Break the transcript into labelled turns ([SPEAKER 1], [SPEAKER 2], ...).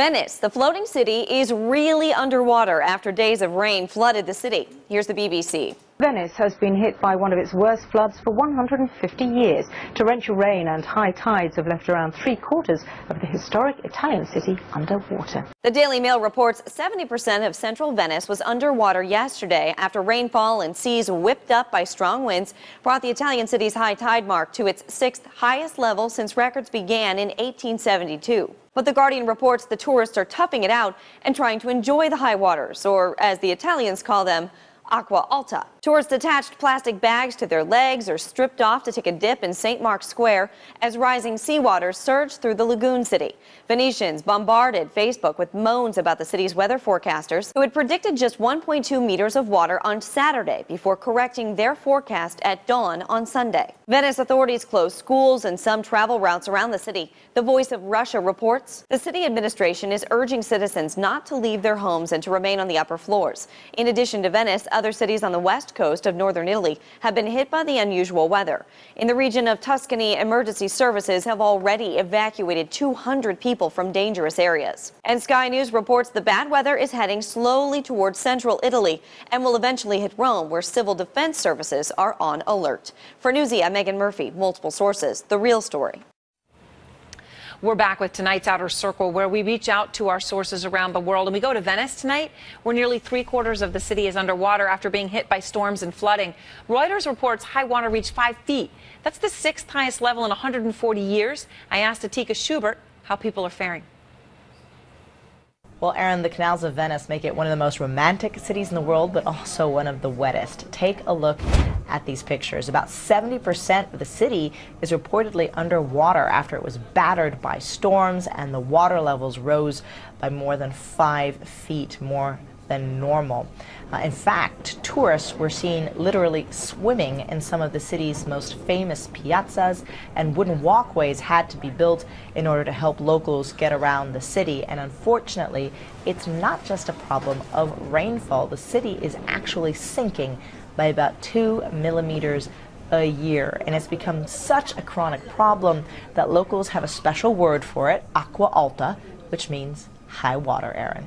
[SPEAKER 1] Venice, the floating city, is really underwater after days of rain flooded the city. Here's the BBC.
[SPEAKER 2] Venice has been hit by one of its worst floods for 150 years. Torrential rain and high tides have left around three-quarters of the historic Italian city underwater.
[SPEAKER 1] The Daily Mail reports 70% of central Venice was underwater yesterday after rainfall and seas whipped up by strong winds brought the Italian city's high tide mark to its sixth highest level since records began in 1872. But The Guardian reports the tourists are toughing it out and trying to enjoy the high waters, or as the Italians call them, acqua alta. Tourists attached plastic bags to their legs or stripped off to take a dip in St. Mark's Square as rising seawater surged through the lagoon city. Venetians bombarded Facebook with moans about the city's weather forecasters, who had predicted just 1.2 meters of water on Saturday before correcting their forecast at dawn on Sunday. Venice authorities closed schools and some travel routes around the city. The Voice of Russia reports the city administration is urging citizens not to leave their homes and to remain on the upper floors. In addition to Venice, other cities on the west coast of northern Italy have been hit by the unusual weather. In the region of Tuscany, emergency services have already evacuated 200 people from dangerous areas. And Sky News reports the bad weather is heading slowly towards central Italy and will eventually hit Rome, where civil defense services are on alert. For Newsy, I'm Megan Murphy. Multiple sources, The Real Story.
[SPEAKER 3] We're back with tonight's Outer Circle, where we reach out to our sources around the world. And we go to Venice tonight, where nearly three-quarters of the city is underwater after being hit by storms and flooding. Reuters reports high water reached 5 feet. That's the sixth highest level in 140 years. I asked Atika Schubert how people are faring.
[SPEAKER 4] Well, Aaron, the canals of Venice make it one of the most romantic cities in the world, but also one of the wettest. Take a look at these pictures. About 70% of the city is reportedly underwater after it was battered by storms, and the water levels rose by more than 5 feet, more than normal. In fact, tourists were seen literally swimming in some of the city's most famous piazzas, and wooden walkways had to be built in order to help locals get around the city. And unfortunately, it's not just a problem of rainfall. The city is actually sinking by about 2 millimeters a year, and it's become such a chronic problem that locals have a special word for it, acqua alta, which means high water, Aaron.